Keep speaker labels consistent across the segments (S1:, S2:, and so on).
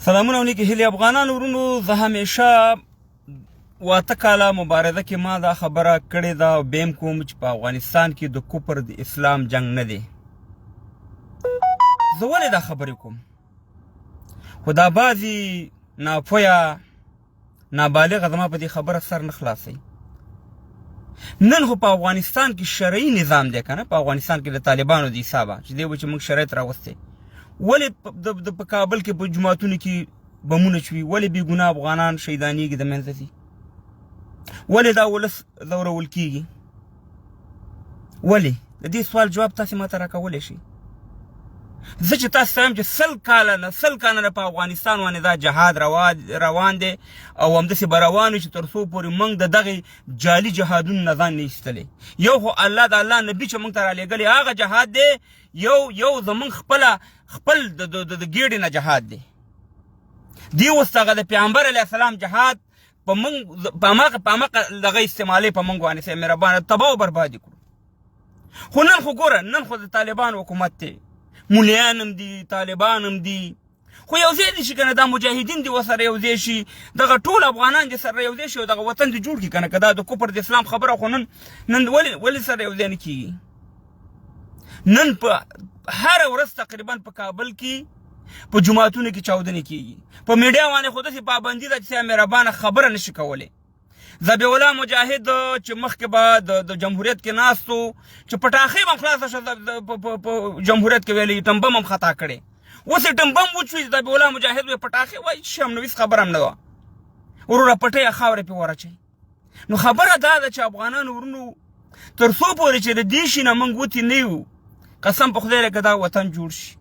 S1: سلامونه او نیکې هیلې افغانانو ورونو، زه همیشه واته کاله مبارزه کې ما دا خبره کړې ده او بیم کوم چې په افغانستان کې د کفر د اسلام جنگ نه دی. زه ولې دا خبرې کوم؟ خو دا بعضې ناپویه نابالغه زما په دې خبره سر نه خلاصوي. نن خو په افغانستان کې شرعي نظام دی که نه، په افغانستان کې د طالبانو د حسابه چې دی به چې موږ شرایط راوستی. ولې په کابل کې په جوماتونو کې بمونه چوي؟ ولې بې ګناه افغانان شهیدانېږي د منځه ځي؟ ولې دا ولس ځورول کېږي؟ ولې؟ د دې سوال جواب تاسې ماته راکولی شئ. زه چې تاسو ته وایم چې سل کاله نه په افغانستان باندې دا جهاد روان دی او همداسې به روان وي چې تر څو پورې موږ د دغې جعلي جهادونو نه ځان نه ایستلی. یو خو الله د الله نبي چې موږ ته رالیږلی هغه جهاد دی، یو زموږ خپل د ګیډې نه جهاد دی. دی اوس هغه د پیغمبر علیه السلام جهاد په هماغه دغه استعمالۍ په موږ باندې صاحب مهربانه تباه او برباد کړو. خو نن خو ګوره، نن خو د طالبان حکومت دی، مولیان هم دي، طالبان هم دي، خو یو ځای دي چې که نه دا مجاهدین دي ورسره یو ځای شي، دغه ټول افغانان دې سره یو ځای شي او دغه وطن دې جوړ کړي که نه. که دا د کفر د اسلام خبره خو نن ولې سره یو ځای نه کېږي؟ نن په هره ورځ تقریبا په کابل کې په جوماتونو کې چاودنې کېږي. په میډیا باندې خو داسې پابندي ده چې صاحب مهربانه خبره نه شي کولی. ذبیح الله مجاهد چې مخکې به د جمهوریت کې ناست و چې پټاخۍ به هم خلاصه شه په جمهوریت کې ویلي، ټمبم هم خطا کړی. اوس یې ټمبم وچوي، ذبیح الله مجاهد وایي پټاخۍ وایي چې هم نویس خبره هم نه وه. وروره پټۍ خاورې پرې ورچوي. نو خبره دا ده چې افغانانو ورونو تر څو پورې چې د دې شي نه موږ وتې نه یو، قسم په خدای که دا وطن جوړ شي،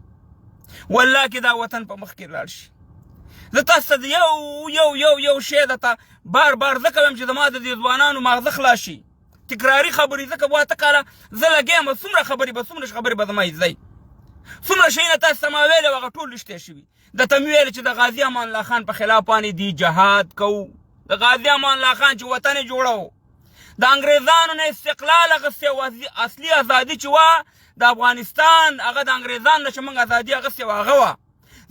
S1: والله کې دا وطن په مخ کې لاړ شي. زه تاسو ته یو شی درته بار ځکه وایم چې زما د دې ځوانانو ماغزه خلاص شي. تکراري خبرې ځکه واته کاله زه لګیا یم، څومره خبرې به زما زی، څومره شیونه تاسو ته ما ویلي وو هغه ټول رښتیا شوي. درته مې ویل چې د غازي امان الله خان په خلاف باندې دی جهاد کوو، د غازي امان الله خان چې وطن یې جوړو، د انګریزانو نه استقلال اخیستی او اصلي ازادي چې وه د افغانستان، هغه د انګریزانو نه چې موږ ازادي اخیستې وه هغه وه.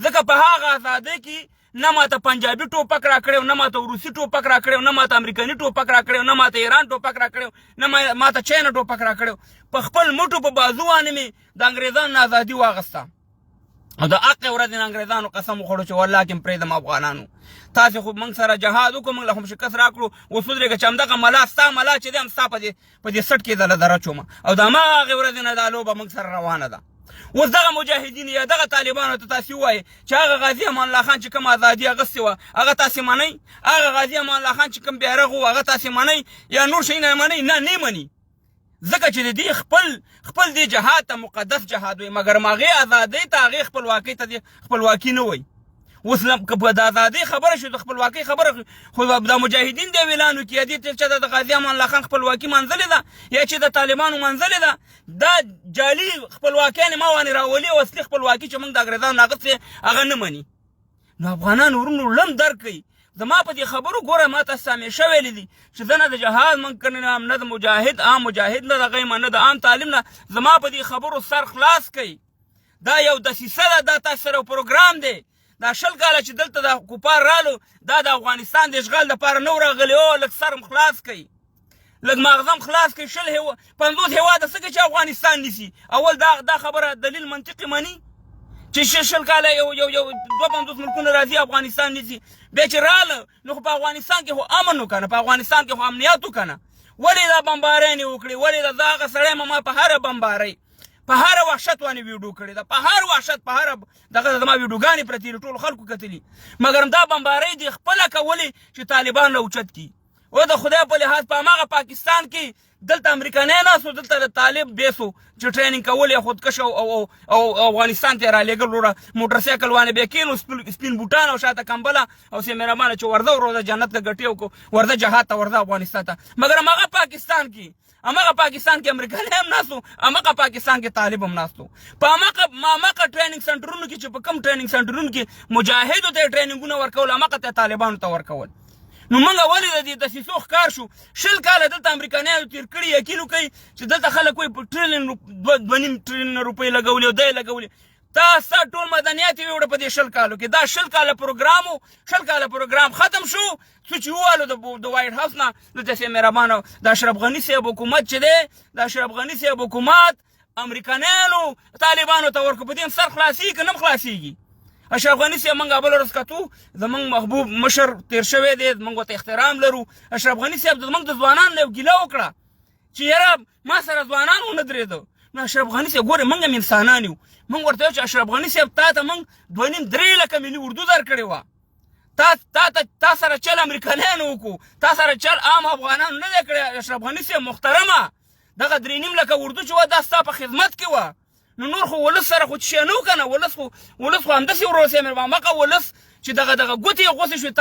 S1: ځکه په هغه ازادۍ کې نه ماته پنجابي ټوپک راکړی، نه ماته روسي ټوپک راکړی، نه ماته امریکایي ټوپک راکړی، نه ماته ایران ټوپک راکړی، نه ماته چاینا ټوپک راکړی. په خپل مټو په بازو باندې مې د انګریزانو نه ازادي واخیسته او د حق ورځې نه انګریزانو قسم وخوړو چې والله کې پرېږدم افغانانو، تاسې خو موږ سره جهاد وکړو، موږ له خو شکست راکړو. اوس ودرېږه چې همدغه ملا ستا ملا چې دی هم ستا په دې سټ کې دره چومه او د هماغې ورځې نه دا لوبه موږ سره روانه ده. اوس دغه مجاهدین یا دغه طالبانو ته تاسې ووایئ چې هغه غازي امان الله خان چې کوم ازادي اخیستې وه هغه تاسې منئ؟ هغه غازي امان الله خان چې کوم بیرغ و هغه تاسې منئ یا نور شیونه منئ؟ نه مني، ځکه چې د دې خپل دې جهاد ته مقدس جهاد وایي، مګر هغې ازادۍ ته هغې خپلواکۍ ته دې خپلواکي نه وایي. اوس که د ازادۍ خبره شو، د خپلواکۍ خبره خو د مجاهدین د اعلان وکړي یا دې چې د غازي امان الله خان خپلواکي منځلې ده یا چې د طالبانو منځلې ده، دا جعلي خپلواکیانې ما باندې راولي او اصلي خپلواکي چې موږ د انګریزانو نه اخیستې هغه نه مني. نو افغانانو ورونو لم درک کوي. زما په دې خبرو ګوره ما تاسو همیشه ویلي دي چې زه نه د جهاد منکر نه یم، نه د عام مجاهد نه د غیم، نه د عام طالب نه. زما په دې خبرو سر خلاص کوي. دا یو دسیسه ده، دا تاسو سره پروګرام دی. دا 20 کاله چې دلته د کفار رالو دا د افغانستان د اشغال دپاره نه و راغلي. او لږ سرم خلاص کوي، لږ ماغزم خلاص کوي. 50 هېواده څه کوي چې افغانستان نیسي؟ اول دا خبره دلیل منطقي مني چې 20 کاله یو 52 ملکونه راځي افغانستان نیسي؟ بیا چې راله نو خو په افغانستان کې خو امن و که نه، په افغانستان کې خو امنیت و که نه؟ ولې دا بمبارۍ وکړې؟ ولې د هغه سړی ما په هره بمبارۍ په هر وحشت باندې ویډیو کړی ده، په هر وحشت په هر دغه زما ویډیوګانې پرتې دي، ټول خلکو کتلي. مګر دا بمبارۍ دې خپله کولې چې طالبان راوچت کړي. او د خدای په لحاظ په هماغه پاکستان کې دلته امریکایان ناست و، دلته د طالب بیس و چې ټریننګ کول یې خودکش او افغانستان ته یې رالېږل. وروره موټرسایکل باندې بیا کېنو، سپین بوټان او شاته کمبله او صاحب مهربانه چې ورځه وروځه جنت ته ګټې وکړو، ورځه جهاد ته، ورځه افغانستان ته. مګر هماغه پاکستان کې امریکایان هم ناست و، هماغه پاکستان کې طالب هم ناست و. په هماغه ټریننګ سنټرونو کې چې په کوم ټریننګ سنټرونو کې مجاهدو ته یې ټریننګونه ورکول، هماغه ته طالبانو ته ورکول. نو موږ ولې د دې دسیسو ښکار شو؟ 20 کاله دلته امریکایانو تېر کړي، یقین وکړئ چې دلته خلک وایي په ټریلیون 2.5 ټریلیون روپۍ لګولې او دی لګولې. تاسو ټول مدنیات یې وړه په دې 20 کالو کې. دا 20 کاله پروګرام ختم شو. څه چې ووالو د وایټ هاوس نه دلته مهربانه د اشرف غني صاحب حکومت چې دی، د اشرف غني صاحب حکومت امریکایانو طالبانو ته ورکو، په دې سر خلاصي که نه خلاصيږي. اشرف غني صاحب موږ بل ورځ کتو، زمونږ محبوب مشر تیر شوی دی، موږ ورته احترام لرو. اشرف غني صاحب زمونږ د ځوانانو نه ګیله وکړه چې یاره ما سره ځوانان ونه درېدو. نو اشرف غني صاحب ګوره موږ هم انسانان یو، موږ ورته ویل چې اشرف غني صاحب تا ته موږ 2.5-3 لکه ملي اردو درکړې وه، تا سره چل امریکایانو وکړو، تا سره چل عام افغانانو نه دی کړی. اشرف غني صاحب محترمه، دغه 3.5 لکه اردو چې وه دا ستا په خدمت کې وه. نو نور خو ولس سره خو شی نه و که نه، ولس خو همداسې ورور سي مقه ولس چې دغه ګوتې یې غوڅې شوې،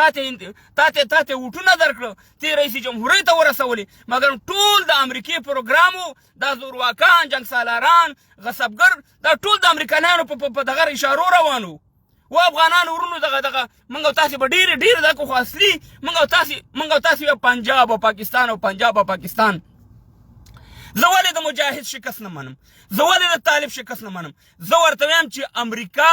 S1: تا ته ووټونه درکړه، ته رئیس جمهوریت ته ورسولې. مګر ټول د امریکې پروګرام، دا زورواکان، جنګ سالاران، غصبګر، دا ټول د امریکایانو په دغه اشارو روانو. و افغانانو ورونو دغه موږ او تاسې به ډېر دا خو اصلي موږ او تاسې پنجاب او پاکستان. زه ولې د مجاهد شکست نه منم، زه ولې د طالب شکست نه منم. زه ورته وایم چې امریکا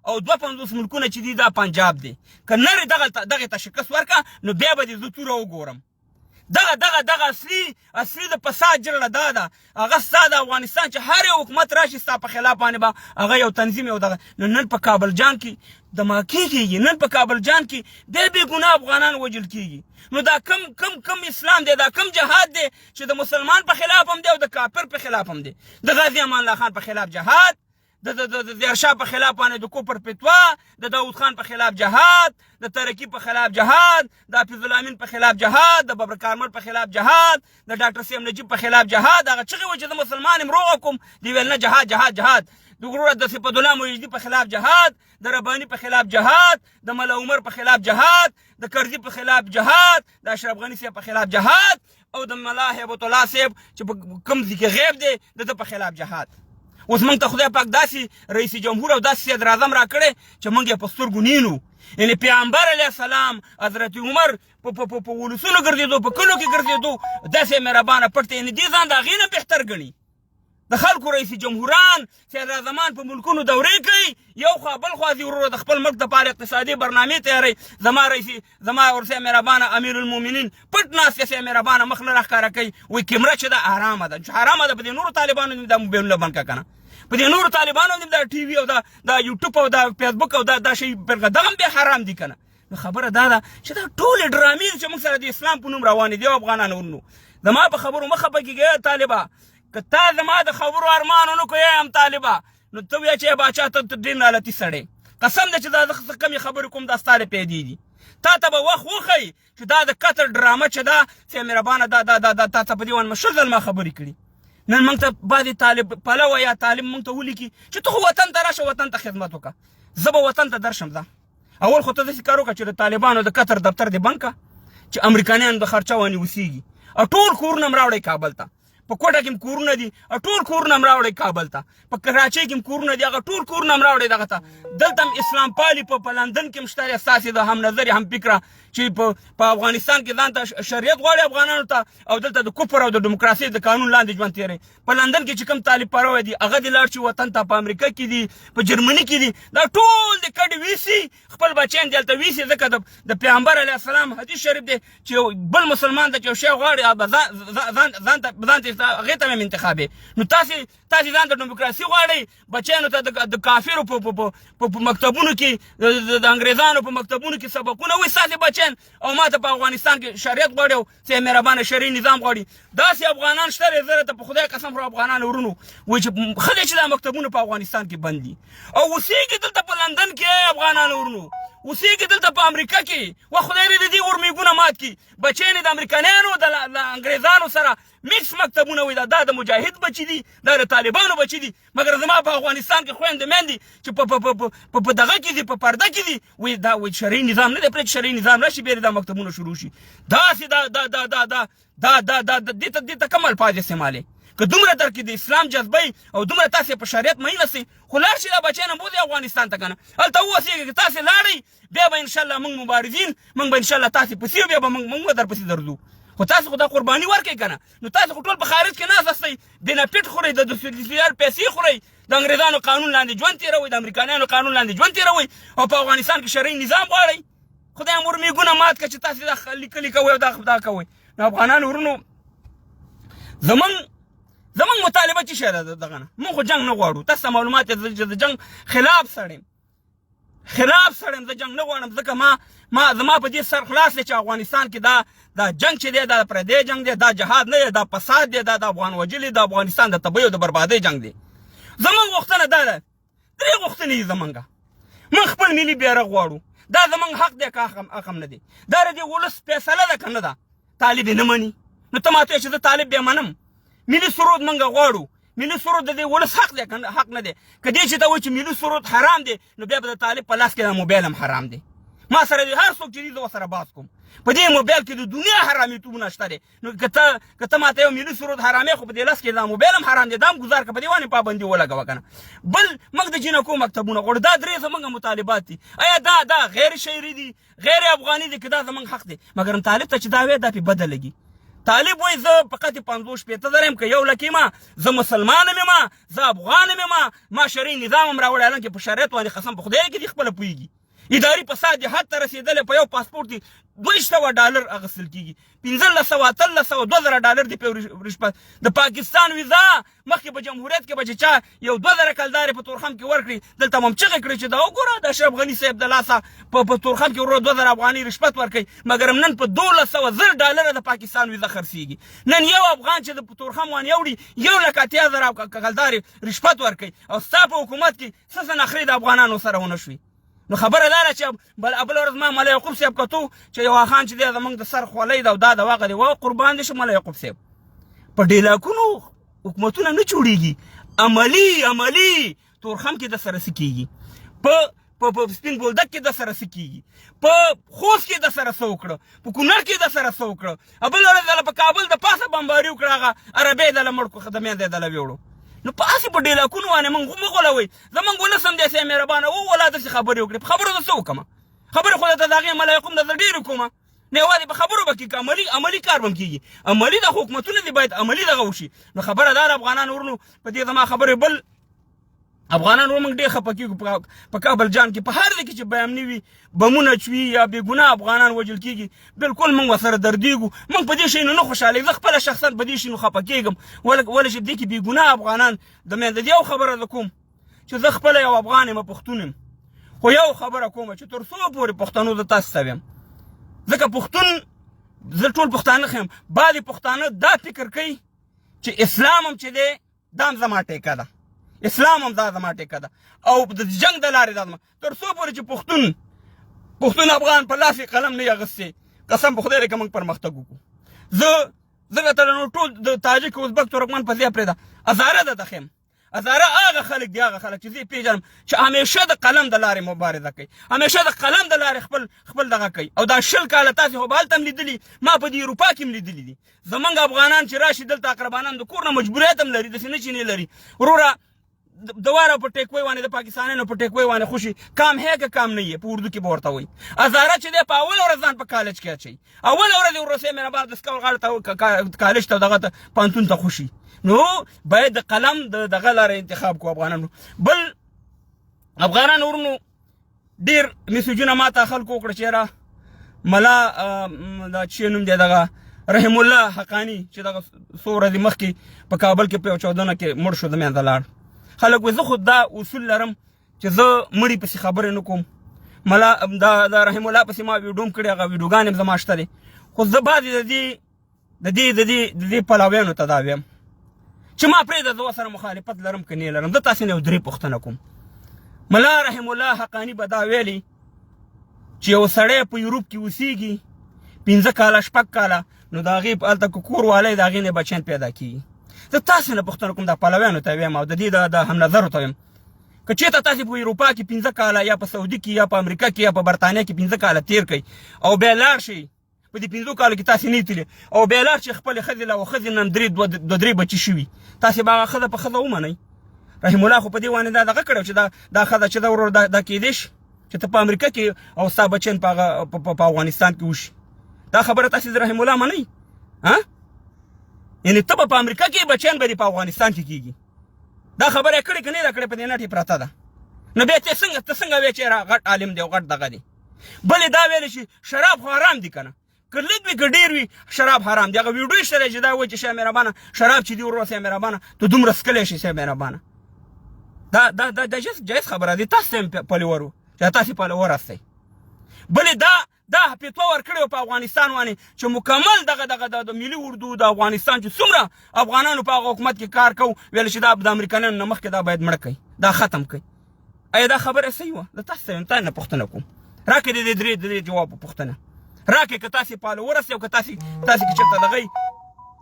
S1: او 52 ملکونه چې دي دا پنجاب دی، که نرې دغې ته شکست ورکړه نو بیا به دې زه توره وګورم. دغه اصلي د فساد جرړه دا ده، هغه ستا د افغانستان چې هر یو حکومت راشي ستا په خلاف باندې به هغه یو تنظیم یو دغه. نن په کابل جان کې دماکې کېږي، نن په کابل جان کې بې ګناه افغانان وژل کېږي. نو دا کم اسلام دی، دا کم جهاد دی چې د مسلمان په خلاف هم دی او د کافر په خلاف هم دی. د غازی امان الله خان په خلاف جهاد، د دیرشاه په خلاف باندې د کوپر فتوا، د داود خان په خلاف جهاد، د ترکی په خلاف جهاد، د حافظ الامین په خلاف جهاد، د بابر کارمل په خلاف جهاد، د ډاکټر سیم نجیب په خلاف جهاد. هغه چغې وه چې د مسلمان یم روغه کوم، دی ویل نه جهاد. د ګروره د صفت الله مجدي په خلاف جهاد، د رباني په خلاف جهاد، د ملا عمر په خلاف جهاد، د کرزي په خلاف جهاد، د اشرف غني صاحب په خلاف جهاد، او د ملا هیبت الله صاحب چې په کوم ځای کې غیب دی د په خلاف جهاد. اوس موږ ته خدای پاک داسې رئیس جمهور او داسې صدر اعظم راکړی چې موږ یې په سترګو نینو. یعنې پیغمبر علیه السلام، حضرت عمر په ولسونو ګرځېدو، په کلو کې ګرځېدو، داسې مهربانه پټ دی. یعنې دې ځان د هغې نه بهتر ګڼي. د خلکو رئیس جمهوران، صدر اعظمان په ملکونو دورې کوي، یو خوا بل خوا ځي وروره د خپل ملک دپاره اقتصادي برنامې تیاروي. زما ورسې مهربانه امیر المؤمنین پټ ناست دی، مهربانه مخ نه راښکاره کوي، وایي کیمره چې ده حرامه ده. حرامه ده په دې نورو طالبانو دا موبایلونه بند کړه که نه، په دې نورو طالبانو هم دا ټي وي او دا یوټیوب او دا فیسبوک او دا شی دغه هم بیا حرام دي که نه. نو خبره دا ده چې دا ټولې ډرامې دي چې موږ سره د اسلام په نوم روانې دي. او افغانانو ورونو زما په خبرو مه خفه کېږئ طالبه، که تا زما د خبرو ارمان ونه کړې هم طالبه، نو ته وایه چې باچا ته ډېر نالتي سړی. قسم دی چې دا زه کمې خبرې کوم دا ستا د پیدې دي. تا ته به وخت وښیي چې دا د قتل ډرامه چې ده چې مهربانه دا تا ته په دې ونه شل ځل ما خبرې کړي. نن موږ ته بعضې طالب پلوه یا طالب موږ ته ولیکي چې ته خو وطن ته راشه، وطن ته خدمت وکړه. زه به وطن ته درشم. ځه اول خو ته داسې کار وکړه چې د طالبانو د قطر دفتر دې بند کړه، چې امریکایانو د خرچه ونې اوسېږي، او ټول کورونه م راوړئ کابل ته. په کوټه کې م کورونه دي، ټول کورونه م راوړئ کابل ته. په کراچۍ کې م کورونه دي، هغه ټول کورونه م راوړئ دغه ته. دلته م اسلام پالي په لندن کې م شته دی، ستاسې د هم نظرې هم فکره چې په افغانستان کې ځان ته شریعت غواړي افغانانو ته، او دلته د کفر او د ډیموکراسۍ د قانون لاندې ژوند تېروي. په لندن کې چې کوم طالب پلوی دي هغه دې لاړ شي وطن ته، په امریکا کې دي، په جرمني کې دي، دا ټول د کډې ویسي خپل بچیان دلته ویسي. ځکه د پیغمبر علیه السلام حدیث شریف دی چې بل مسلمان ته چې یو شی غواړي ځان ته هغې ته هم انتخابې. نو تاسې ځان ته ډیموکراسي غواړئ، بچیانو ته د کافرو په مکتبونو کې، د انګریزانو په مکتبونو کې سبقونه وایي ستاسې بچیان، او ما ته په افغانستان کې شریعت غواړي او څه مهربانه شرعي نظام غواړي. داسې افغانان شته دی، زه راته په خدای قسم خورم افغانانو ورونو وایي چې ښه دی چې دا مکتبونه په افغانستان کې بند دي، او اوسېږي دلته په لندن کې افغانانو ورونو، اوسېږي دلته په امریکا کې. و خدای دې د دې اورمیږونه مات کړي. بچیان د امریکایانو د انګریزانو سره میکس مکتبونه وایي، دا د مجاهد بچي دي، دا د طالبانو بچي دي. مګر زما په افغانستان کې خویندې میندې چې په دغه کې دي، په پرده کې دي، وایي دا وایي شرعي نظام نه دی، پرې چې شرعي نظام راشي بیا دا مکتبونه شروع شي. داسې دې ته کوم الفاظ استعمالوي؟ که دومره در کې د اسلام جذبه او دومره تاسې په شریعت میینه سئ، خو لاړ شي دا بچیان هم بوځئ افغانستان ته که نه، هلته واوسېږئ. که تاسې لاړئ بیا به انشاءالله موږ مبارزین، موږ به انشاءالله تاسې پسې، بیا به موږ درپسې درځو. خو تاسو خو دا قرباني ورکړئ که نه، نو تاسو خو ټول په خارج کې ناست هستئ، بېنفټ خورئ، د سیال پیسې خورئ، د انګریزانو قانون لاندې ژوند تېروئ، د امریکایانو قانون لاندې ژوند تېروئ او په افغانستان کې شرعي نظام غواړئ. خدای مور میږونه مات کړه چې تاسې دا لیکلي کوئ او دا کوئ. نو افغانانو ورونو زمونږ مطالبه څه شی ده دغه نه؟ موږ خو جنګ نه غواړو. تاسو ته معلومات دی چې د جنګ خلاف سړی زه جنګ نه غواړم، ځکه زما په دې سر خلاص دی چې افغانستان کې دا جنګ چې دی دا پردی جنګ دی، دا جهاد نه دی، دا فساد دی، دا د افغان وجلې د افغانستان د تباهۍ او د بربادۍ جنګ دی. زمونږ غوښتنه دا ده، 3 غوښتنې دي زمونږ. موږ خپل ملي بیرغ غواړو، دا زمونږ حق دی که حق نه دی. دا د ولس فیصله ده که نه ده. طالب یې نه مني، نو ته ماته چې زه طالب بیا منم. ملي سرود موږ غواړو، ملي سرود د دې ولس حق دی که حق نه دی. که دې چې ته وایي چې ملي سرود حرام دی، نو بیا به د طالب په لاس کې دا موبایل هم حرام دی. ما سره دی هر څوک چې دی زه ورسره باز کوم. په دې موبایل کې د دنیا حرامیتوبونه شته دی. نو که ته ماته یو ملي سرود حرامې، خو په دې لاس کې دا موبایل هم حرام دی، دا هم ګزار که په دې باندې پابندي ولګوه که نه. بل موږ د جینکو مکتبونه غواړو. دا 3 زموږ مطالبات دي. آیا دا غیر شعري دي، غیر افغاني دي، که دا زموږ حق دی؟ مګر طالب ته چې دا وایي دا پې بده لګي. طالب وایي زه فقط 50-60 یم که 1 لک یم، زه مسلمان یم، زه افغان یم، ما شرعي نظام هم راوړی. حالانکې په شریعت باندې قسم په خدای کې دې خپله پوهېږي. اداري فساد یې حد ته رسېدلی. په یو پاسپورټ کې $200 اخیستل کېږي، 1500 $1300 $2000 دی په رشوت. د پاکستان ویزا مخکې په جمهوریت کې به چې چا یو 2000 کلدارې په تورخم کې ورکړي، دلته هم چغې کړې چې دا وګوره د اشرف غني صاحب د لاسه په تورخم کې ورو 2000 افغاني رشوت ورکوي. مګر نن په $12,000 د پاکستان ویزا خرڅېږي. نن یو افغان چې د تورخم باندې اوړي 1,80,000 کلدارې رشوت ورکوي، او ستا په حکومت کې څه نخرې د افغانانو سره ونه شوي. نو خبره دا ده چې بل ورځ ما ملا یعقوب صاحب کتو چې یو خان چې دی زموږ د سر خولۍ ده او دا د واغه دی، و قربان دي شو ملا یعقوب صاحب. په ډیلاکونو حکومتونه نه جوړېږي، عملی تورخم کې د سره څه کېږي، په سپین بولدک کې د سره څه کېږي، په خوست کې د سره څه وکړه، په کونړ کې د سره څه وکړه، بل ورځ په کابل د پاسه بمباري وکړه، هغه عربۍ دله مړ کړو، د میندې دله ویوړو. نو په هسې په ډیلاکونو باندې موږ وغولوئ. زموږ ولس هم داسې مهربانه ولا داسې خبرې وکړي. په خبرو زه څه وکړم؟ خبرې خو د هغې ملا یعقوب نه زه ډېرې کوم. نه یوازې په خبرو به کېږي، عملي کار به هم کېږي. عملي د حکومتونه دي باید عملي دغه وشي. نو خبره دا ده افغانان ورونو، په دې زما خبرې بل افغانان ور موږ ډېر خفه کېږو په کابل جان کې. په هر ځای کې چې بیامني وي، بمونه چوي یا بېګناه افغانان وژل کېږي، بالکل موږ ورسره دردېږو. موږ په دې شي نه خوشحالېږو. زه خپله شخصا په دې شي نو خفه کېږم، ولې چې دې کې بېګناه افغانان د میندې. یو خبره زه کوم چې زه خپله یو افغان یم، پښتون یم، خو یو خبره کوم چې تر څو پورې پښتنو زه تاسو ته ویم، ځکه پښتون زه ټول پښتانه ښیم. بعضې پښتانه دا فکر کوي چې اسلام هم چې دی دا هم زما ټیکه ده، اسلام هم دا زما ټیکه ده، او د جنګ د لارې دا زما. تر څو پورې چې پښتون افغان په لاس قلم نه اخیستی، قسم په خدای دی که موږ پرمختګ وکړو. زه ته نو ټول د تاجک ازبک ترکمن په ځای پرېږده، هزاره ده ښیم. هزاره هغه خلک دي، هغه خلک چې زه یې پېژنم چې همیشه د قلم د لارې مبارزه کوي، همیشه د قلم د لارې خپل دغه کوي. او دا 20 کاله تاسې خو به هلته هم لیدلي، ما په دې اروپا کې هم لیدلي دي. زموږ افغانان چې راشي دلته اقربانان د کور نه مجبوریت هم لري، داسې نه چې نه لري. وروره دواره په ټیکوی باندې د پاکستانیانو په ټیکوی باندې خوشي کام ہے که کام نه یې، په اردو کې به ورته وایي. هزاره چې دی په اول ورځ ځان په کالج کې اچوي، اول ورځ یې ورسې مهربان د سکول غاړه ته کالج ته دغه ته پوهنتون ته خوشي. نو باید د قلم دغه لاره انتخاب کو افغانانو. بل افغانان ورونو ډېر میسیجونه ما ته خلکو وکړه چې یاره ملا دا چې نوم دی دغه رحم الله حقاني چې دغه څو ورځې مخکې په کابل کې په یو چاودنه کې مړ شو، د میانده لاړ. خلک وایي زه خو دا اصول لرم چې زه مړي پسې خبرې نه کوم. ملا دا رحم الله پسې ما ویډیو هم کړې، هغه ویډیوګانې هم زما شته دی. خو زه بعضې د دې پلویانو ته دا ویم چې ما پرېږده زه ورسره مخالفت لرم که نه لرم. زه تاسې نه یو 3 پوښتنه کوم. ملا رحم الله حقاني به دا ویلي چې یو سړی په یوروپ کې اوسېږي 15 کاله 6 کاله، نو د هغې هلته که کور والی د هغې نه بچیان پیدا کېږي. زه تاسې نه پوښتنه کوم، دا پلویانو ته ویم او د دې د هم نظرو ته ویم. که چېرته تاسې په اروپا کې 15 کاله یا په سعودي کې یا په امریکا کې یا په برطانیه کې 15 کاله تېر کړئ او بیا لاړ شئ، په دې 15 کالو کې تاسې نه تللی او بیا لاړ شئ خپلې ښځې له ښځې نن 2-3 بچي شوي، تاسې به هغه ښځه په ښځه ومنئ. رحم الله خو په دې باندې دا دغه کړی چې دا ښځه چې دا ورور دا کېدی شي چې ته په امریکا کې او ستا بچیان په افغانستان کې وشي. دا خبره تاسې د رحم الله منئ؟ یعنې ته به په امریکا کې بچیان به دې په افغانستان کې کېږي. دا خبره کړې که نه ده کړې په دې نټې پرته ده نو بیا ته څنګه وایې چې غټ عالم دی او غټ دغه دی بلې دا ویلی چې شراب خو حرام دي که نه که لږ وي که ډېر وي شراب حرام دی هغه ویډیو شته چې دا وایي چې شاه مهربانه شراب چې دي وروره صاحب مهربانه ته دومره څکلی شي صاحب مهربانه دا جایز خبره دی تاسو ته هم پلور و چې تاسې پلور هستئ بلې دا فتوا ورکړې په افغانستان باندې چې مکمل دغه د ملي اردو د افغانستان چې څومره افغانانو په هغه حکومت کې کار کوو ویل چې دا د امریکایانو نه مخکې دا باید مړه کوي دا ختم کوي ایا دا خبره صحیح وه د تاسو ته نه پوښتنه کوم راکړئ د درې جواب پوښتنه راکړئ که تاسې پالور هستئ او که تاسې که چېرته دغی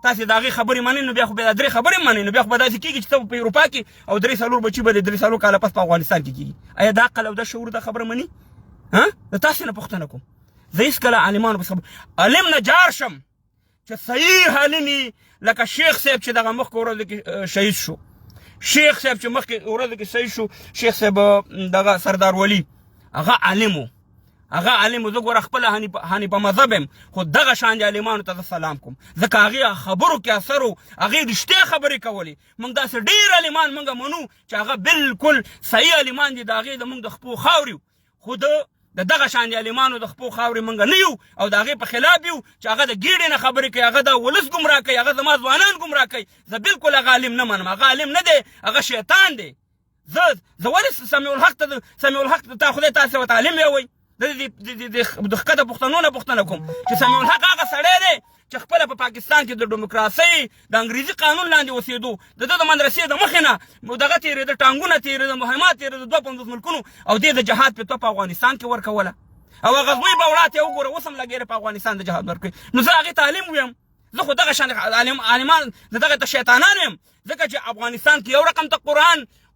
S1: تاسې د هغې خبرې منئ نو بیا خو بیا درې خبرې منئ نو بیا خو به داسې کېږي چې ته په اروپا کې او 3 بچي به د 3 کاله پس په افغانستان کې کېږي ایا دا عقل او دا شعور دا خبره مني د تاسې نه پوښتنه کوم زه هېڅکله عالمانو پسې عالم نه جار شم چې صحیح عالم لکه شیخ صاحب چې دغه مخکې ورځو کې شهید شو شیخ صاحب چې مخکې ورځو کې شهید شو شیخ صاحب دغه سردار ولی هغه عالم و زه ګوره خپله حنیفه مذهب یم خو دغه شان د عالمانو ته زه سلام کوم ځکه هغې خبرو کې اثر و هغې رښتیا خبرې کولې موږ داسې ډېر عالمان موږ منو چې هغه بالکل صحیح عالمان دي د هغې د موږ د خپو خاورې خو د دغه شان د عالمانو د خپو خاورې موږ نه یو او د هغې په خلاف یو چې هغه د ګېډې نه خبرې کوي هغه د ولس ګمراه کوي هغه زما ځوانان ګمراه کوي زه بالکل هغه عالم نه منم هغه عالم نه دی هغه شیطان دی زه ولې سمیع الحق ته تا خدای تاسې ورته عالم ویوئ د ښکته پښتنو نه پوښتنه کوم چې سمیع الحق هغه سړی دی چې خپله په پاکستان کې د ډیموکراسۍ د انګریزي قانون لاندې اوسېدو د ده د مدرسې د مخې نه دغه تېرېده ټانګونه تېرېده مهمات تېرېده 52 ملکونو او دې د جهاد فتوا په افغانستان کې ورکوله او هغه زوی به وړاته یې وګوره اوس هم لګېږي په افغانستان د جهاد ورکوي نو زه هغې تعلیم ویم زه خو دغه شان عالمان د دغه ته شیطانان یم ځکه چې افغانستان کې یو رقم ته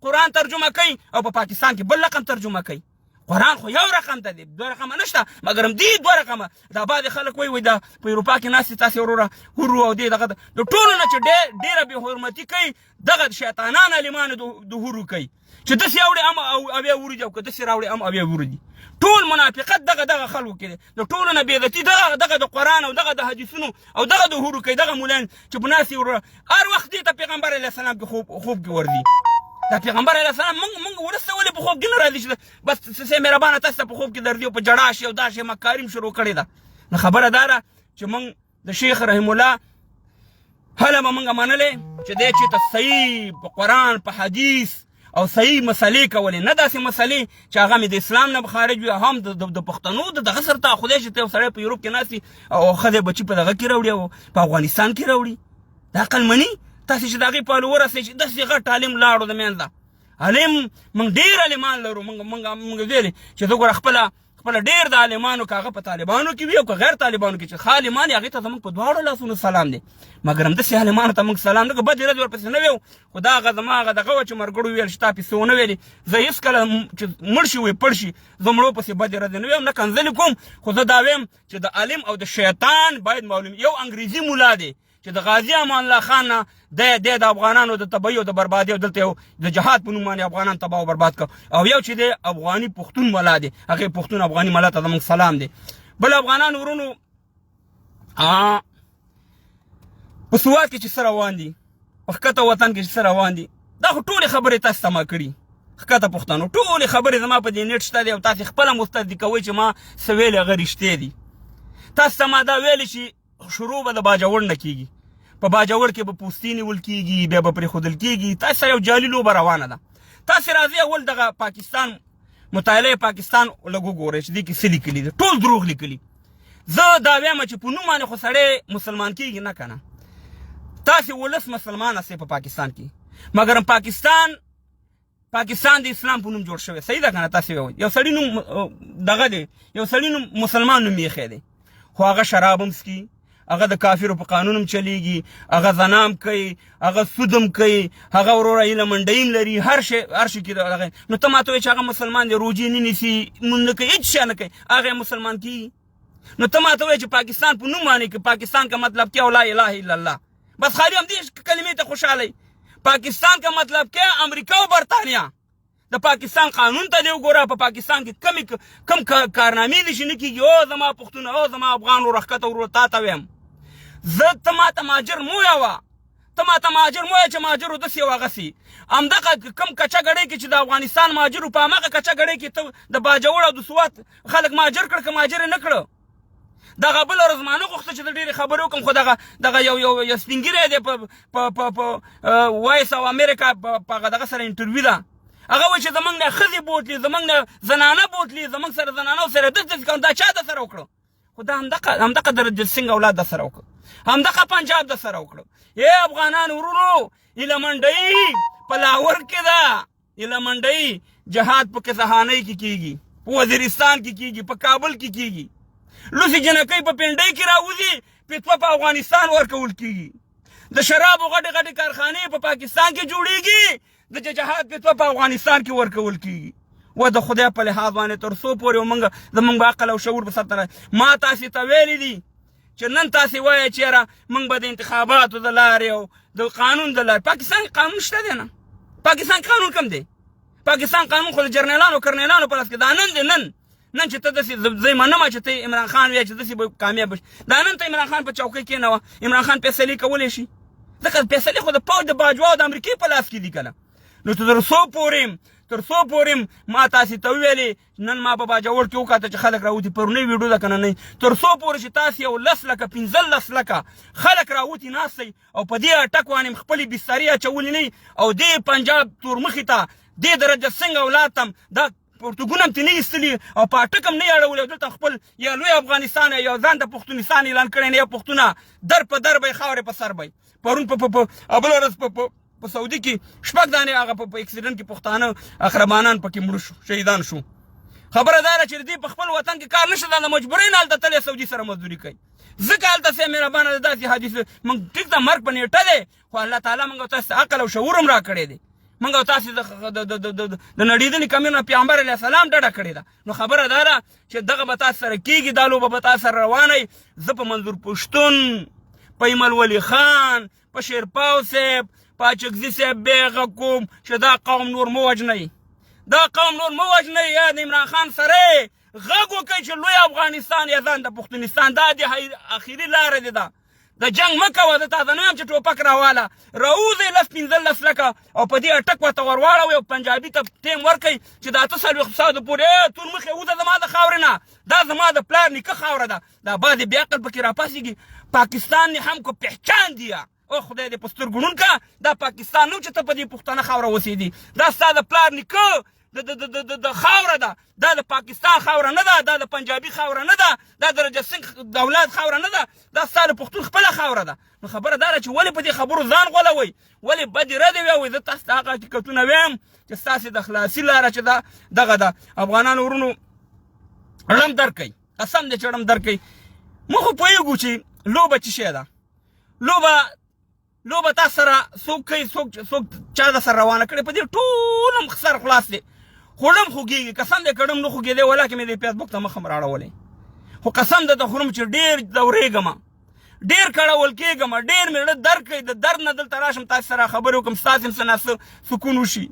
S1: قرآن ترجمه کوي او په پاکستان کې بل رقم ترجمه کوي قرآن خو یو رقم ته دی 2 رقمه نشته مګر هم دي 2 رقمه دا بعضې خلک وایي دا په اروپا کې ناستې تاسې وروره هورو او دې دغه د ټولو نه چې ډېره بې حرمتي کوي دغه شیطانان عالمانو د هورو کوي چې داسې اوړي هم اویا ورو دي او که داسې راوړي هم اویا ورو دي ټول منافقت دغه خلکو کې دی د ټولو نه بېعزتي دغه د قرآن او دغه د حدیثونو او دغه د هورو کوي دغه مولان چې په ناستې وروره هر وخت دې ته پیغمبر علیه السلام کې خوب کې ورځي دا پیغمبر علیه السلام موږ ولس ته ولې په خوب کې نه راځي چې بس صاحب مهربانه تاسو ته په خوب کې درځي او په جړا شي او دا شی مکارم شروع کړې ده نو خبره دا ده چې موږ د شیخ رحم الله هله به موږ منلې چې دی چې ته صحیح په قرآن په حدیث او صحیح مسلې کولې نه داسې مسلې چې هغه مې د اسلام نه خارج وي هم د پښتنو د دغه سره ته خدای چې ته یو سړی په یوروپ کې ناست وي او ښځې بچي په دغه کې راوړي او په افغانستان کې راوړي دا عقل مني تاسې چې د هغې په لور هستئ چې داسې غټ عالم لاړو د منځه عالم موږ ډېر عالمان لرو موږ ویلې چې زه ګوره خپله ډېر د عالمانو که هغه په طالبانو کې وي او که غیر طالبانو کې چې ښه عالمان هغې ته زموږ په دواړو لاسونو سلام دی مګر همداسې عالمانو ته موږ سلام نه که بدې ورځې ورپسې نه ویو خو دا هغه زما هغه دغه وه چې مرګړو ویل چې تا پسې ونه ویلې زه هېڅکله چې مړ شي وي پړ شي زه مړو پسې بدې ورځې نه ویم نه کنځلې کوم خو زه دا ویم چې د عالم او د شیطان باید معلوم یو انګریزي ملا دی چې د غازي امان الله خان نه د افغانانو د تباهي او د بربادي او دلته یو د جهاد په نوم باندې افغانان تباه او برباد کړ او یو چې دی افغاني پښتون ملا دی هغې پښتون افغاني ملا ته زموږ سلام دی بل افغانان ورونو په سوات کې چې څه روان دي په ښکته وطن کې چې څه روان دي دا خو ټولې خبرې تاسو ته ما کړي ښکته پښتنو ټولې خبرې زما په دې نیټ شته دي او تاسې خپله مصدقوئ چې ما څه ویلې هغه رښتې دي تاسو ته ما دا ویلې چې شروع به د باجوړ نه کېږي په باجوړ کې به پوستې نیول کېږي بیا به پرېښودل کېږي تاسو سره یو جعلي لوبه روانه ده تاسې راځئ اول دغه پاکستان مطالعه پاکستان لږ وګورئ چې دې کې څه لیکلي دي ټول دروغ لیکلي زه دا وایم چې په نوم باندې خو سړی مسلمان کېږي نه که نه تاسې ولس مسلمان هستئ په پاکستان کې مګر پاکستان د اسلام په نوم جوړ شوی صحیح ده که نه تاسې ووایئ یو سړي نوم دغه دی یو سړي نوم مسلمان نوم یې ایښی دی خو هغه شراب هم څکي هغه د کافرو په قانون هم چلیږي هغه زنام کوي هغه سود هم کوي هغه وروره هیله منډۍ هم لري هر شی کې دغه نو ته ماته وایې چې هغه مسلمان دی روژې نه نیسي لمونځ نه کوي هېڅ شی نه کوي هغه مسلمان کېږي نو ته ماته وایې چې پاکستان په نوم باندې که پاکستان کا مطلب کیا لا اله الا الله بس خالي همدې کلمې ته خوشحاله پاکستان کا مطلب کیا امریکا او برطانیه د پاکستان قانون ته دی وګوره په پاکستان کې کم کارنامې دي چې نه کېږي او زما پښتون او زما افغان ورو ښکته ورو تا ته ویم زه ته ما ته مهاجر مو یوه ته ماته مهاجر مه وایه چې مهاجر و داسې یو هغسې همدغه کوم کچه ګړۍ کې چې د افغانستان مهاجرو په همغه کچه ګړۍ کې ته د باجوړ او د سوات خلک مهاجر کړه که مهاجر یې نه کړه دغه بله ورځ ما نه غوښته چې د ډېرې خبرې وکړم خو دغه یو سپین ږیری دی په وایس او امریکا په هغه دغه سره انټرویو ده هغه وایي چې زموږ نه ښځې بوتلي زموږ نه زنانه بوتلي زموږ سره زنانو سره داسې کوم دا چا د سره وکړه خو دا همدغه د رنجیت سنګ اولاد د سره وکړه همدغه پنجاب د سره وکړه افغانان ورونو هیله منډۍ په لاهور کې ده هیله منډۍ جهاد په کسهانۍ کې کیږي په وزیرستان کې کیږي په کابل کې کیږي لوسې جنکۍ په پنډۍ کې راوځي فتوا په افغانستان ورکول کیږي د شرابو غټې غټې کارخانې په پاکستان کې جوړیږي د جهاد فتوا په افغانستان کې ورکول کیږي و د خدای په لحاظ باندې تر څو پورې زمونږ به عقل او شعور به سره ما تاسې ته ویلي دي چې نن تاسې وایه چې یاره موږ به د انتخاباتو د لارې او د قانون د لارې پاکستان کې قانون شته دی نه پاکستان قانون کم دی پاکستان قانون خو د جرنیلانو کرنیلانو په لاس کې دا نن دی نن چې ته داسې زه منمه چې ته عمران خان وایه چې داسې به کامیاب شي دا نن ته عمران خان په چوکۍ کېنوه عمران خان فیصلې کولی شي ځکه فیصلې خو د پوځ د باجوا او د امریکې په لاس کې دي که نه نو تر څو پورې ما تاسې ته وویلې نن ما په باجوړ کې وکاته چې خلک راوتي پرونی ویډیو ده که نه تر څو پورې چې تاسې یو 10 لکه 15 لکه خلک راوتي ناستئ او په دې اټک باندې خپلې بسترې اچولې نه او دې پنجاب تورمخې ته دې د رنجیت سنګ اولاد ته دا پرتګونه هم ترې نه ایستلي او په اټک هم نه یې اړولي او دلته خپل یا لوی افغانستان یا ځان ته پښتونستان اعلان کړی نه یا پښتونه در په در به یې خاورې په سر به یې پرون په بله ورځ په سعودي کې 6 دانې هغه په اکسیډنټ کې پښتانه اقربانان پکې مړه شو شهیدان شو خبره دا ده چې دې په خپل وطن کې کار نشته د مجبورۍ نه هلته تللی سعودي سره مزدوري کوي ځکه هلته سه مهربانه ده داسې حدیث موږ ټیک ده مرګ په نیټه دی خو الله تعالی موږ تاسو ته عقل او شعور هم راکړی دی موږ تاسو د نړېدلې کمیونه پیغمبر علیه السلام ډډه کړې ده نو خبره دا ده چې دغه به تاسو سره کېږي دا لوبه به تاسو سره روانه زه په منظور پښتون په ایمل ولی خان په شیرپاو صاحب په چکزي صاحب بیغه کوم چې دا قوم نور مو وجنئ دا قوم نور مو وجنئ یا د عمران خان سره غږ وکړئ چې لوی افغانستان یا ځان د پښتونستان دا د اخري لاره دی ده د جنگ مه کوه د تا ته نه یم چې ټوپک راواله راوځئ 10-15 لکه او په دې اټک ورته ور واړوئ او پنجابي ته ټیم ورکئ چې د 8 ساعتو پورې تور مخې وځه زما د خاورې نه دا زما د پلار نیکه خاوره ده دا بعد بې عقل پکې راپاسېږي پاکستان نه هم کو پہچان دیا او خدای دې په سترګو ړوند که دا پاکستان نه چې ته په دې پښتانه خاوره اوسېدي دا ستا د پلار نیکه د خاوره ده دا د پاکستان خاوره نه ده دا د پنجابي خاوره نه ده دا د رنجیت سنګ د اولاد خاوره نه ده دا ستا د پښتون خپله خاوره ده نو خبره دا ده چې ولې په دې خبرو ځان غولوئ ولې بدې ردې ویوئ زه تاسو ته هغه حقیقتونه ویم چې ستاسې د خلاصي لاره چې دا دغه ده افغانانو ورونو ړم درکئ قسم دی چې ړم درکئ موږ خو پوهېږو چې لوبه څه شی ده لوبه تاسو سره څوک کوي څوک چا د سره روانه کړې په دې ټول هم سر خلاص دی خو ړم خوږېږي قسم دی که ړم نه خوږېدی ولاکې مې د فیسبوک ته مخ هم راړولی خو قسم درته خورم چې ډېر ځورېږم ډېر کړول کېږم ډېر مې زړه درد کوي د درد نه دلته راشم تاسو سره خبرې وکړم ستاسې هم څه نه سکون وشي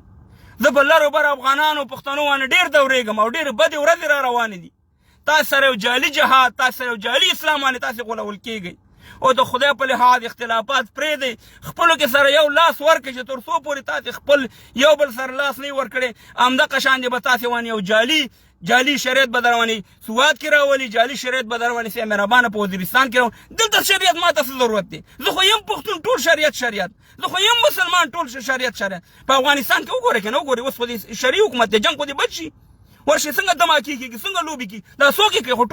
S1: زه په لرو بر افغانانو پښتنو باندې ډېر ځورېږم او ډېرې بدې ورځې را روانې دي تاسو سره یو جعلي جهاد تاسو سره یو جعلي اسلام باندې تاسې غولول کېږئ او د خدای په لحاظ اختلافات پرېږدئ خپلو کې سره یو لاس ورکړئ چې تر څو پورې تاسې خپل یو بل سره لاس نه ورکړئ همدغه شان دی به تاسې باندې یو جعلي شریعت به در باندې سوات کې راولي جعلي شریعت به در باندې سه مهربانه په وزیرستان کې راولي دلته شریعت ما ته څه ضرورت دی زه خو یم پښتون ټول شریعت زه خو یم مسلمان ټول شریعت په افغانستان کې وګورئ که نه وګورئ اوس خو دې شرعي حکومت دی جنګ خو دې بچ شي ورشي څنګه دماکي کېږي څنګه لوبې کېږي دا څوک یې کوي خو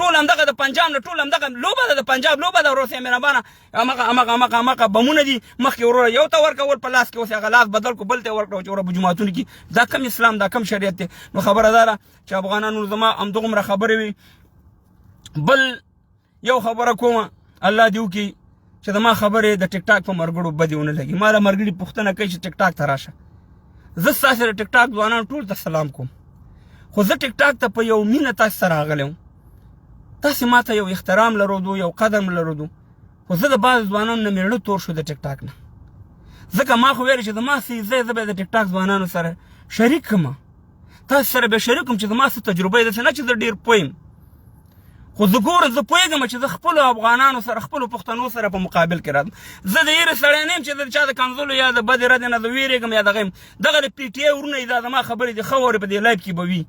S1: ټول همدغه د پنجاب نه ټول همدغه لوبه ده د پنجاب لوبه ده ورور مهربانه همغه بمونه دي مخکې وروره یو ته ورکول په لاس کې اوس هغه لاس بدل کړو بل ته یې ورکړو چې وروره په جوماتونو کې دا کم اسلام دا کم شریعت دی نو خبره دا ده چې افغانانو زما همدغومره خبرې وي بل یو خبره کومه الله دې وکړي چې زما خبرې د ټیک ټاک په مرګړو بدې ونه لګي ما له مرګړي پوښتنه کوي چې ټیک ټاک ته راشه زه ستاسې د ټیک ټاک ځوانانو ټول ته سلام کوم خو زه ټیک ټاک ته په یو مینه تاسو سره راغلی وم تاسې ما ته یو احترام لرودو یو قدر م لرودو خو زه د بعضې ځوانانو نه مې زړه تور شو د ټیک ټاک نه ځکه ما خو ویلې چې زما څه زه به د ټیک ټاک ځوانانو سره شریک کړم تاسو سره به شریک کړم چې زما څه تجربه یې داسې نه چې زه ډېر پوه یم خو زه ګورم زه پوهېږم چې زه خپلو افغانانو سره خپلو پښتنو سره په مقابل کې راځم. زه د هېرې سړی نه یم چې د چا د کنځلو یا د بدې ردې نه زه وېرېږم یا دغه یم. دغه د پي ټي آی ورونه دا زما خبرې دي ښه واورې په دې لایف کې به وي.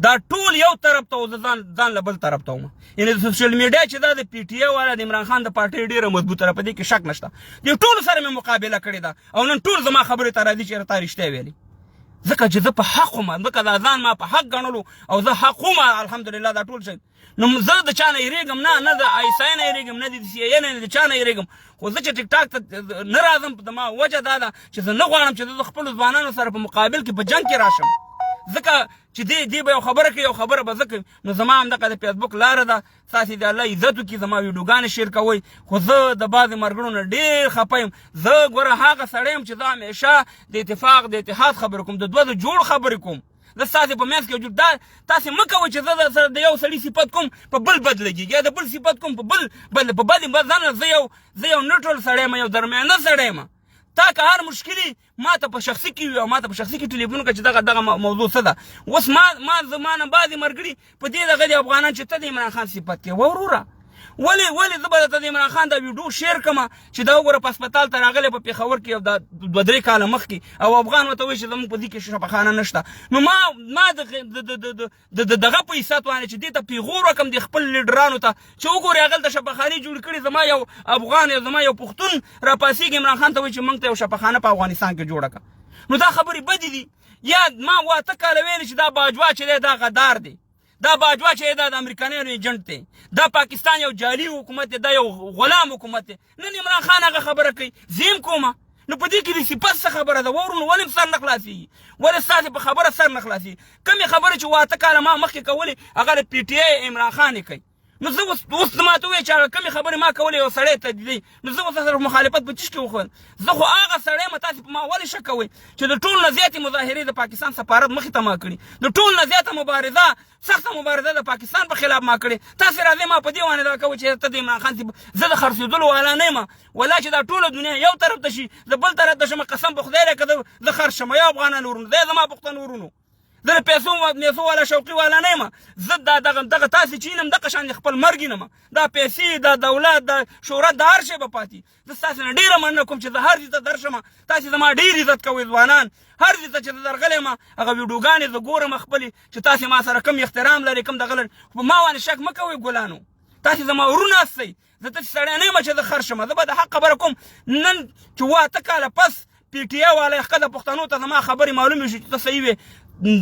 S1: دا ټول یو طرف ته و، زه ځان له بل طرف ته وم. یعنې د سوشل میډیا چې دا د پي ټي آی والا د عمران خان د پارټۍ ډېره مضبوطه ده، په دې کې شک نشته. دې ټولو سره مې مقابله کړې ده او نن ټول زما خبرې ته راځي چې تا رښتیا ویلې، ځکه چې زه په حق وم، ځکه دا ځان ما په حق ګڼلو او زه حق وم الحمدلله دا ټول شی. نو زه د چا نه یېرېږم نه د آی اس آی نه یېرېږم نه د سی آی نه د چا نه یېرېږم. خو زه چې ټیک ټاک ته نه راځم زما وجه دا ده چې زه نه غواړم چې زه د خپلو ځوانانو سره په مقابل کې په جنګ کې راشم، ځکه چې دې به یو خبره کوي یو خبره به زه کوم. نو زما همدغه د فیسبوک لاره ده، ستاسې د الله عزت وکړي زما ویډیوګانې شیر کوئ. خو زه د بعضې مرګرو نه ډېر خفه یم. زه ګوره هغه سړی یم چې زه همیشه د اتفاق د اتحاد خبرې کوم، د دوه د جوړ خبرې کوم. زه ستاسې په منځ کې دا تاسې مه کوئ چې زه د یو سړي صفت کوم په بل بد لګېږي، یا د بل صفت کوم په بد ځان زه یو نیوټرل سړی یم، یو درمیانه سړی یم. تا که هر مشکلي ما ته په شخصي کې وي او ما ته په شخصي کې ټلیفون وکړه چې دغه موضوع څه ده. اوس زما نه بعضې ملګري په دې دغه د افغانان چې ته د عمران خان صفت کوې، وروره ولې زه به درته د عمران خان دا ویډیو شیر کړم چې دا وګوره په هسپتال ته راغلی په پېښور کې دا 2-3 کاله مخکې او افغان ورته وایي چې زموږ په دې کې شفاخانه نشته. نو ما دغه په حیثیت باندې چې دې ته پیغور وکړم د خپل لیډرانو ته چې وګورئ هغلته شفاخانې جوړې کړي، زما یو افغان یا زما یو پښتون راپاڅېږي عمران خان ته وایي چې موږ ته یو شفاخانه په افغانستان کې جوړه کړه. نو دا خبرې بدې دي. یا ما 8 کاله ویلې چې دا باجوا چې دی دا غدار دی، دا باجوا چې دا د امریکایانو ایجنټ دی، دا پاکستان یو جعلي حکومت دی، دا یو غلام حکومت دی. نن عمران خان هغه خبره کوي، زه کومه. نو په دې کې د صفت څه خبره ده؟ ورونو ولې سر نه خلاصېږي؟ ولې ستاسې په خبره سر نه خلاصېږي؟ کومې خبرې چې 8 کاله ما مخکې کولې هغه د پي ټي آی عمران خان یې کوي. نو زه اوس ما ته ووایې چې هغه کومې خبرې ما کولې یو سړی ته دی، نو زه اوس سره مخالفت په چیش کې وښیم. زه خو هغه سړی یم، تاسې په ما ولې شک کوئ چې د ټول نه زیاتې مظاهرې د پاکستان سفارت مخې ته ما کړي، د ټول نه زیاته مبارزه سخته مبارزه د پاکستان په خلاف ما کړې. تاسې راځئ ما په دې باندې دا کوئ چې ته د عمران خان زه د خرڅېدلو والا نه یم، ولا چې دا ټوله دنیا یو طرف ته شي زه بل طرف ته شم. قسم په خدای دی که زه خرڅ شم یا افغانان ورونو دی زما پښتون ورونو، زه د پیسو والا شوقي والا نه یم. زه دغه تاسې چې ینم دغه شان خپل مرګ ینم. دا پیسې دا دولت دا شهرت دا هر شی به پاتې. زه ستاسې نه ډېره مننه کوم چې زه هر ځای ته درشم، تاسې زما ډېر عزت کوئ ځوانان. هر ځای ته چې زه درغلی یم هغه ویډیوګانې زه ګورم خپلې چې تاسې ما سره کم احترام لرئ کم دغه لرئ. په ما باندې شک مه کوئ ګلانو، تاسې زما ورونه استئ. زه داسې سړی نه یم چې زه خر شم. زه به د حق خبره کوم. نن چې 8 کاله پس پي ټي آی والا ښکته پښتنو ته زما خبرې معلومې شو چې ته صحیح وې،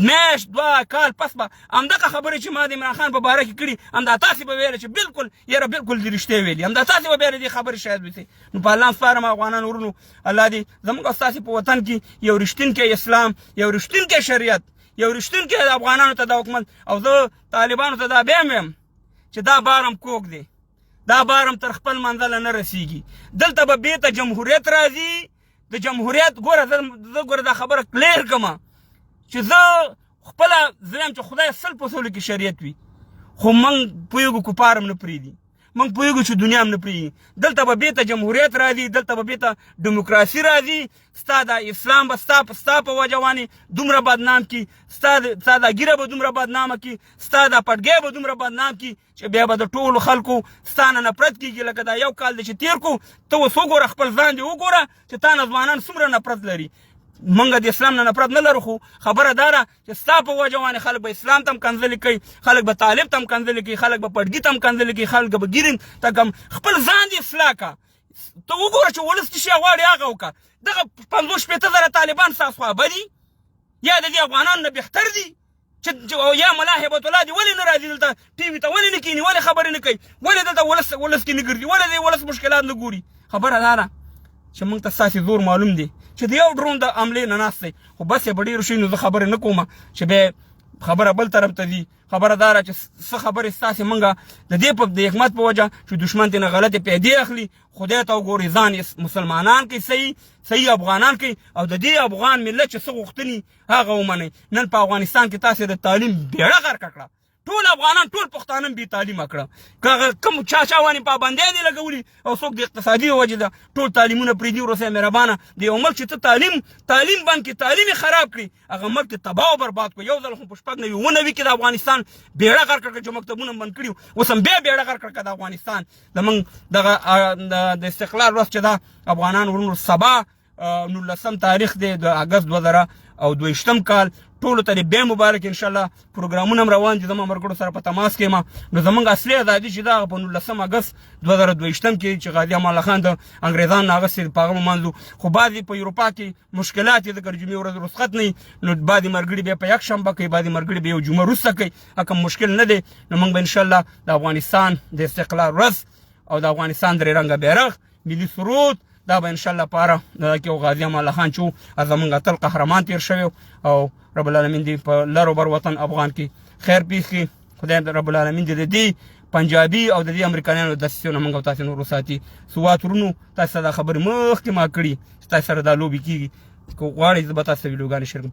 S1: میاشت 2 کال پس به همدغه خبرې چې ما د عمران خان په باره کې کړي همدا تاسې به ویله چې بالکل یاره بالکل دې رښتیا ویلي، همدا تاسې به بیا د دې خبرې شاید وسئ. نو په الله سپارم افغانان ورونو، الله دې زموږ او ستاسې په وطن کې یو رښتونکی اسلام، یو رښتونکی شریعت، یو رښتونکی د افغانانو ته دا حکومت. او زه طالبانو ته دا بیا ویم چې دا بارم کوږ دی، دا بارم تر خپل منزله نه رسیږي. دلته به بېرته جمهوریت راځي. د جمهوریت ګوره زه ګوره دا خبره کلیر کړم چې زه خپله زه یم چې خدای 100% کې شریعت وي، خو موږ پوهېږو کفار هم نه پرېږدي، موږ پوهېږو چې دنیا هم نه پرېږدي. دلته به بېرته جمهوریت راځي، دلته به بېرته ډیموکراسي راځي. ستا دا اسلام به ستا په وجه باندې دومره بدنام کړي، ستا دا ګیره به دومره بدنامه کړي، ستا دا پټګی به دومره بدنام کړي چې بیا به د ټولو خلکو ستا نه نفرت کېږي. لکه دا یو کال دی چې تېر کړو، ته اوس وګوره خپل ځان دې وګوره چې تا نه ځوانان څومره نفرت لري. موږ د اسلام نه نفرت نه لرو، خو خبره دا ده چې ستا په وجه باندې خلک به اسلام ته هم کنځلې کوي، خلک به طالب ته هم کنځلې کوي، خلک به پټګي ته هم کنځلې کوي، خلک به ګیرین ته هم. خپل ځان دې اصلاح کړه. ته وګوره چې ولس څه شی غواړي هغه وکړه. دغه 50-60 طالبان ستاسو خوا دي یا د دې افغانانو نه بهتر دي چې یا ملا هیبت الله دي ولې نه راځي دلته ټي وي ته، ولې نه کښېني، ولې خبرې نه کوي، ولې دلته ولس کې نه ګرځي، ولې د ولس مشکلات نه ګوري. خبره دا ده چې موږ ته ستاسې زور معلوم دی چې د یو ډرون د حملې نه ناست دی، خو بس یې به ډېرو شي نو زه خبرې نه کوم چې بیا خبره بل طرف ته ځي. خبره دا ده چې څه خبرې ستاسې موږ د دې د حکمت په وجه چې دښمن ترې نه غلطې پیدې اخلي. خدای ته وګورئ، ځان مسلمانان کوي، صحیح افغانان کوي، او د دې افغان ملت چې څه غوښتني هغه ومنئ. نن په افغانستان کې تاسې د تعلیم بیړه غرقه کړه، ټول افغانان ټول پښتانه بې تعلیمه کړه کوم چا باندې پابندۍ دي لګولي او څوک د اقتصادي وجې ده ټول تعلیمونه پرېږدي وروسته مهربانه د یو ملک چې ته تعلیم بند کړي تعلیم یې خراب کړي هغه ملک تباه او برباد کړو یو ځل خو په 1999 کې د افغانستان بیړه غر کړ چې مکتبونه بند کړي اوس هم بیا بیړه غر کړ د افغانستان زموږ دغه د استقلال ورځ چې ده افغانان ورونو سبا 19 تاریخ دی د اګست 2022 کال ټولو ته بیا مبارک انشاءالله پروګرامونه هم روان دي زما ملګرو سره په تماس کې ما نو زموږ اصلي ازادي چې ده په 19 اګست 2022 کې چې غازي امان الله خان د انګریزانو نه اخیستې په هغه ومانځو خو بعضې په اروپا کې مشکلات یې ځکه جمعې ورځ رخصت نه وي نو بعضې ملګري بیا په یکشنبه کوي بعضې ملګري بیا یو جمعه وروسته کوي کوم مشکل نه دی نو موږ به انشاءالله د افغانستان د استقلال ورځ او د افغانستان درې رنګه بیرغ ملي سرود دا به انشاءالله پاره کې غازي امان الله خان چې زموږ اتل قهرمان تیر شوی او رب العالمین دې په لر او بر وطن افغان کې خیر پېښ کړي خدای رب العالمین دې د دې پنجابي او د دې امریکایانو دسیسو نه موږ او تاسې نور وساتي سوات ورونو تاسو ته دا خبرې مخکې ما کړي چې تاسو سره دا لوبې کېږي که غواړئ زه به تاسو ته ویډیوګانې شیر کړم